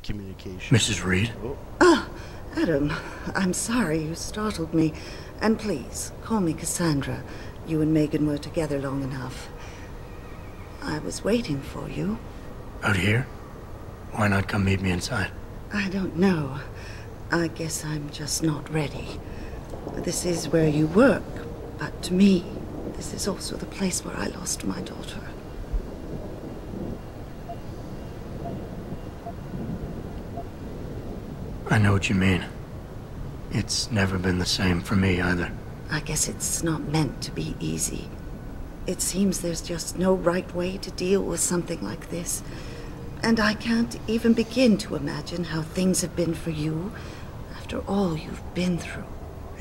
communication. Mrs. Reed? Oh, Ah, Adam, I'm sorry you startled me. And please, call me Cassandra. You and Megan were together long enough. I was waiting for you. Out here? Why not come meet me inside? I don't know. I guess I'm just not ready. This is where you work, but to me, this is also the place where I lost my daughter. I know what you mean. It's never been the same for me either. I guess it's not meant to be easy. It seems there's just no right way to deal with something like this. And I can't even begin to imagine how things have been for you after all you've been through.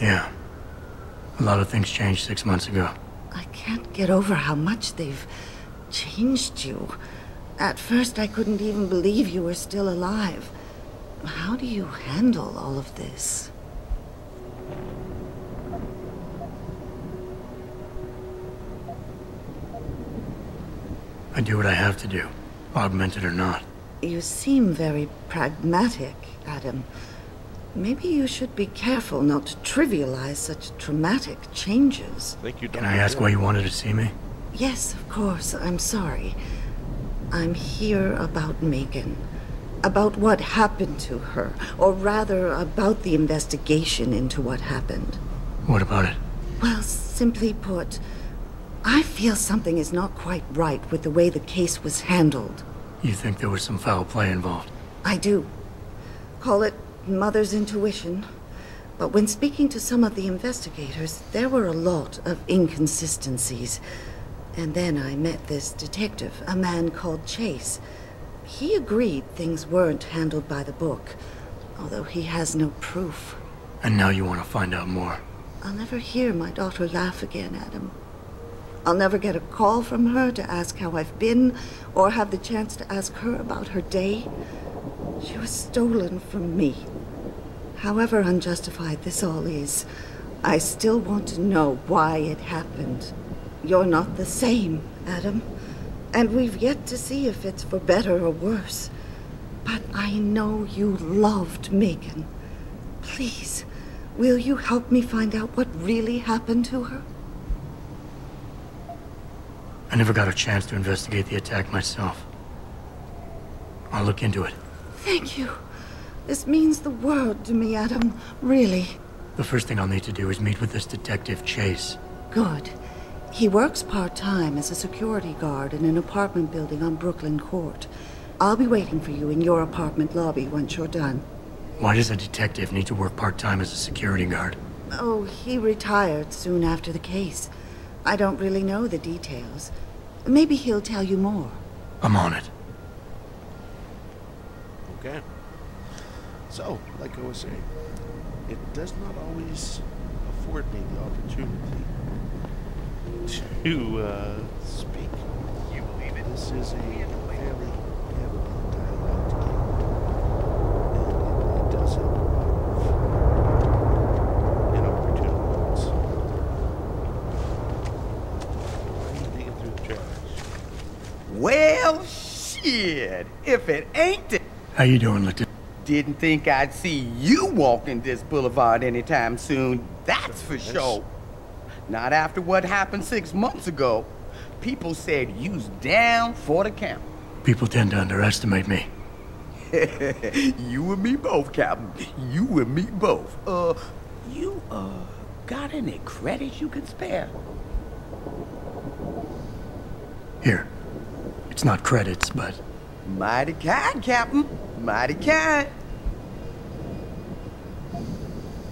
Yeah. A lot of things changed 6 months ago. I can't get over how much they've changed you. At first, I couldn't even believe you were still alive. How do you handle all of this? I do what I have to do, augmented or not. You seem very pragmatic, Adam. Maybe you should be careful not to trivialize such traumatic changes. thank you, Can I ask why you wanted to see me? Yes, of course. I'm sorry. I'm here about Megan. About what happened to her. Or rather, about the investigation into what happened. What about it? Well, simply put, I feel something is not quite right with the way the case was handled. You think there was some foul play involved? I do. Call it mother's intuition. But when speaking to some of the investigators, there were a lot of inconsistencies. And then I met this detective, a man called Chase. He agreed things weren't handled by the book, although he has no proof. And now you want to find out more? I'll never hear my daughter laugh again, Adam. I'll never get a call from her to ask how I've been, or have the chance to ask her about her day. She was stolen from me. However unjustified this all is, I still want to know why it happened. You're not the same, Adam. And we've yet to see if it's for better or worse. But I know you loved Megan. Please, will you help me find out what really happened to her? I never got a chance to investigate the attack myself. I'll look into it. Thank you. This means the world to me, Adam. Really. The first thing I'll need to do is meet with this detective, Chase. Good. He works part-time as a security guard in an apartment building on Brooklyn Court. I'll be waiting for you in your apartment lobby once you're done. Why does a detective need to work part-time as a security guard? Oh, he retired soon after the case. I don't really know the details. Maybe he'll tell you more. I'm on it. Okay. So, like I was saying, it does not always afford me the opportunity to speak. You believe it? This is a fairly heavily dialogued game, and it does have a lot of inopportune moments. Why are you digging through the trash? Well, shit. If it ain't the... How you doing, Lieutenant? Didn't think I'd see you walking this boulevard anytime soon. That's for sure. Not after what happened 6 months ago. People said you's down for the count. People tend to underestimate me. You and me both, Captain. You and me both. You got any credits you can spare? Here. It's not credits, but... Mighty kind, Captain. Mighty kind.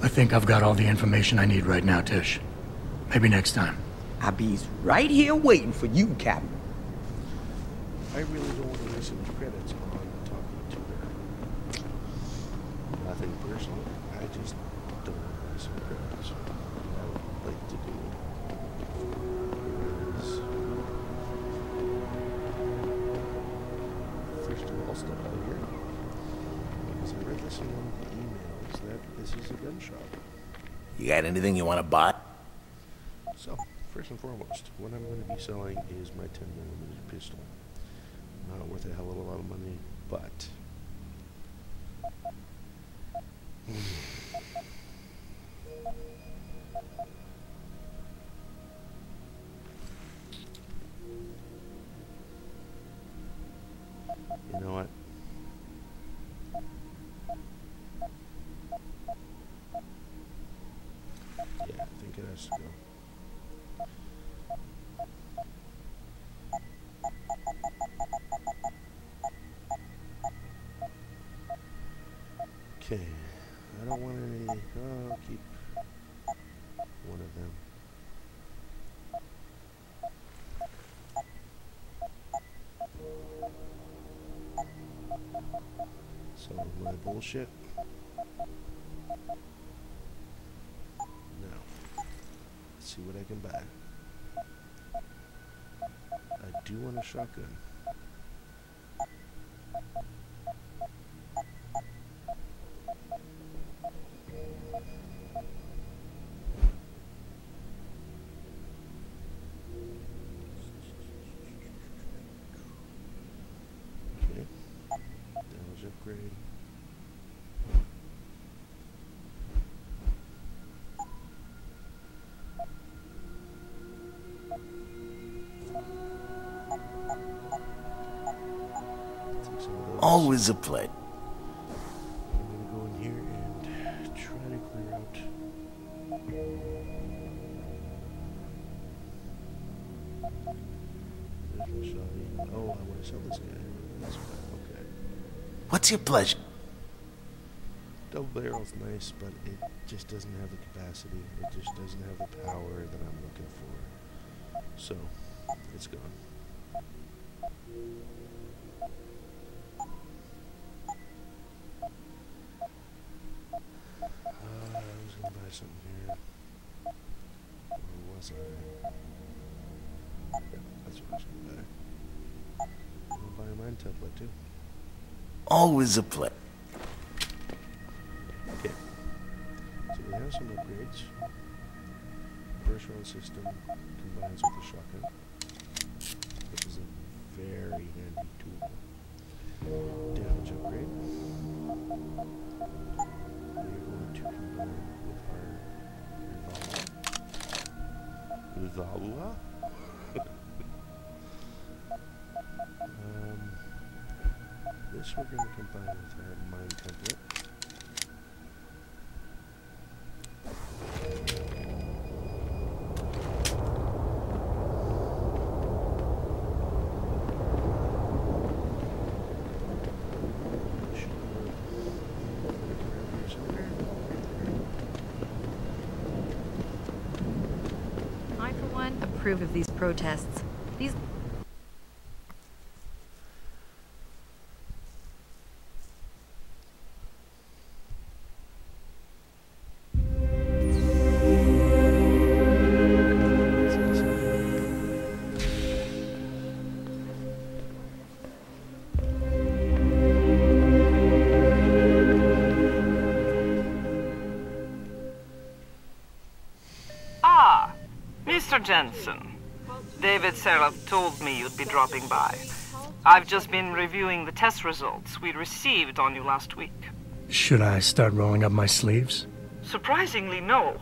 I think I've got all the information I need right now, Tish. Maybe next time. I be's right here waiting for you, Captain. I really don't want to waste any credits on talking to her. Nothing personal. I just don't want to waste any credits. What I would like to do is first of all step out of here. Because I read this in one of the emails that this is a gun shop. You got anything you want to buy? So, first and foremost, what I'm going to be selling is my 10mm pistol. Not worth a hell of a lot of money, but Okay, I don't want any. Oh, I'll keep one of them. Some of my bullshit. Now, let's see what I can buy. I do want a shotgun. Okay, damage upgrade. Take some of those. Always a pleasure. I'm gonna go in here and try to clear out. There's my shotty. Oh, I want to sell this guy. That's fine. Okay. What's your pleasure? Double barrel's nice, but it just doesn't have the capacity. It just doesn't have the power that I'm looking for. So, it's gone. I was gonna buy something here. Or was I? Yeah, that's what I was gonna buy. I'm gonna buy a mine template too. Always a pleasure. Okay. So we have some upgrades. Burst round system combines with the shotgun. This is a very handy tool. Damage upgrade. We are going to combine with our revolver. This we're going to combine with our mine template. I, for one, approve of these protests. These... Ah, Mr. Jensen. David Seraph told me you'd be dropping by. I've just been reviewing the test results we received on you last week. Should I start rolling up my sleeves? Surprisingly, no.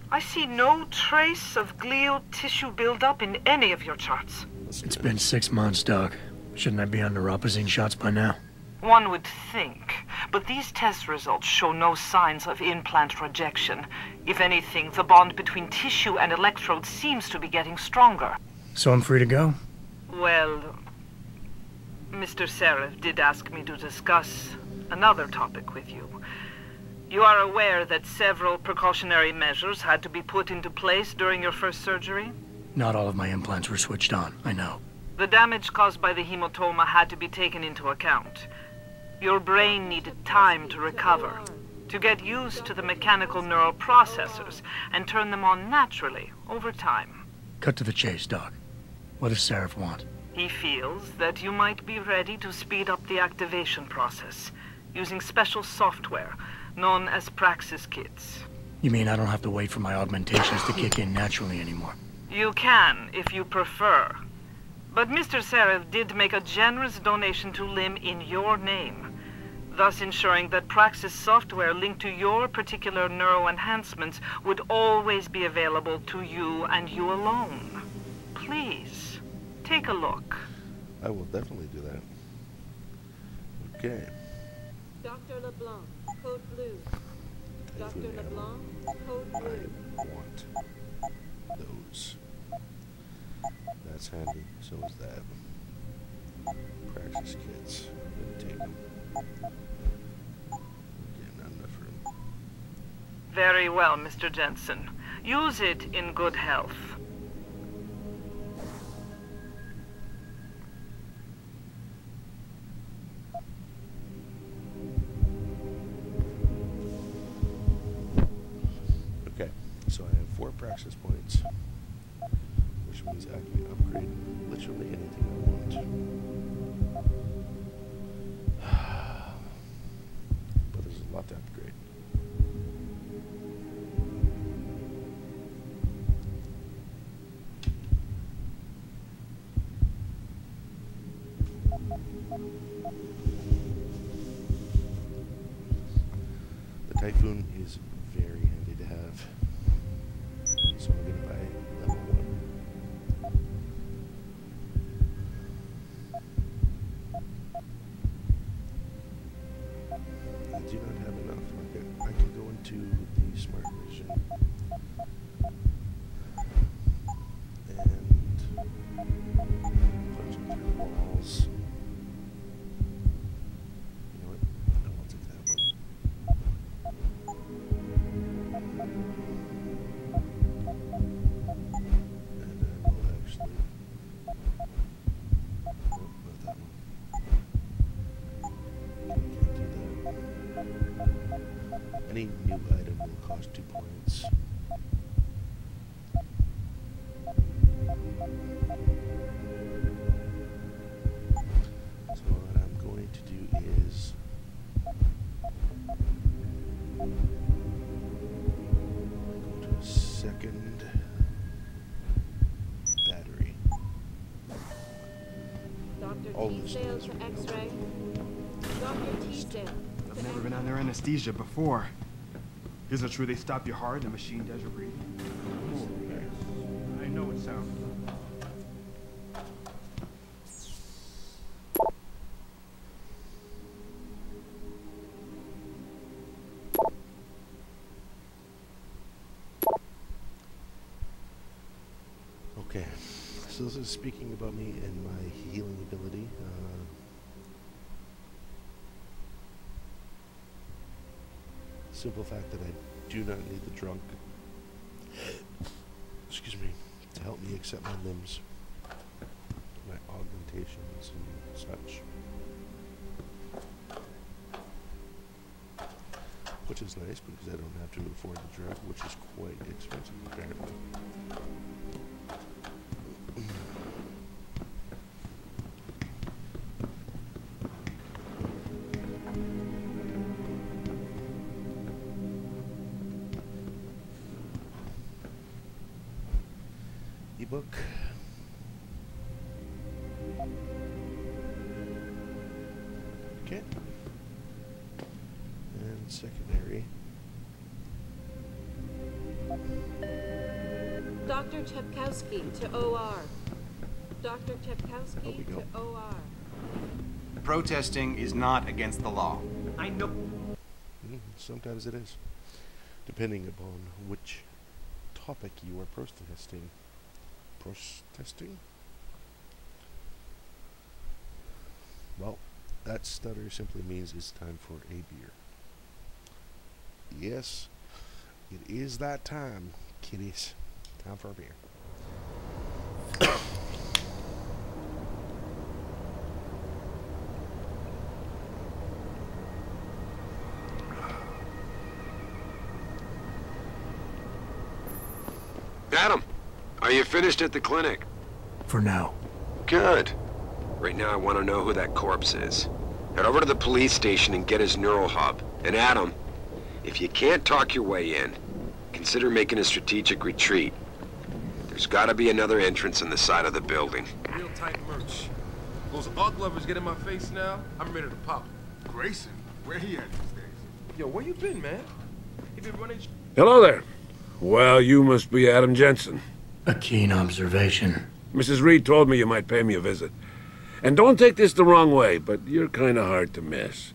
I see no trace of glial tissue buildup in any of your charts. It's been 6 months, Doc. Shouldn't I be under Rapazine shots by now? One would think, but these test results show no signs of implant rejection. If anything, the bond between tissue and electrodes seems to be getting stronger. So I'm free to go? Well, Mr. Seraph did ask me to discuss another topic with you. You are aware that several precautionary measures had to be put into place during your first surgery? Not all of my implants were switched on, I know. The damage caused by the hematoma had to be taken into account. Your brain needed time to recover, to get used to the mechanical neural processors and turn them on naturally over time. Cut to the chase, Doc. What does Seraph want? He feels that you might be ready to speed up the activation process using special software known as Praxis kits. You mean I don't have to wait for my augmentations to kick in naturally anymore? You can, if you prefer. But Mr. Seraph did make a generous donation to LIM in your name, thus ensuring that Praxis software linked to your particular neuroenhancements would always be available to you and you alone. Please, take a look. I will definitely do that. Okay. Dr. LeBlanc, code blue. Dr. Thankfully, LeBlanc, code blue. I want those. That's handy. So is that. Praxis kits. I'm gonna take them. Very well, Mr. Jensen. Use it in good health. Okay, so I have 4 praxis points, which means I can upgrade literally anything I want. But there's a lot to upgrade. The Typhoon is very handy to have. So I'm going to buy level 1. I do not have enough. Okay, I can go into the smart version and punch through walls. You know what? I will take that one. And I will actually... Nope, not that one. Can't do that. Any new item will cost 2 points. So what I'm going to do is go to a second battery. Dr. All this Teasdale does to really X-ray. Dr. Teasdale. I've never been under anesthesia before. Is it true they stop your heart and the machine does your breathing? I know it sounds. Okay, so this is speaking about me and my healing ability. Simple fact that I do not need the drunk, excuse me, to help me accept my limbs, my augmentations and such. Which is nice because I don't have to afford the drug, which is quite expensive apparently. Ebook. Okay. And secondary. Dr. Chepkowski to OR. Dr. There we Chepkowski go. to OR. Protesting is not against the law. I know. Sometimes it is, depending upon which topic you are protesting. Protesting? Well, that stutter simply means it's time for a beer. Yes, it is that time, kiddies. Time for a beer. Adam, are you finished at the clinic? For now. Good. Right now I want to know who that corpse is. Head over to the police station and get his neural hub. And Adam, if you can't talk your way in, consider making a strategic retreat. There's gotta be another entrance on the side of the building. Real tight merch. Those art lovers get in my face now, I'm ready to pop. Grayson, where he at these days? Yo, where you been, man? You been running... Hello there. Well, you must be Adam Jensen. A keen observation. Mrs. Reed told me you might pay me a visit. And don't take this the wrong way, but you're kind of hard to miss.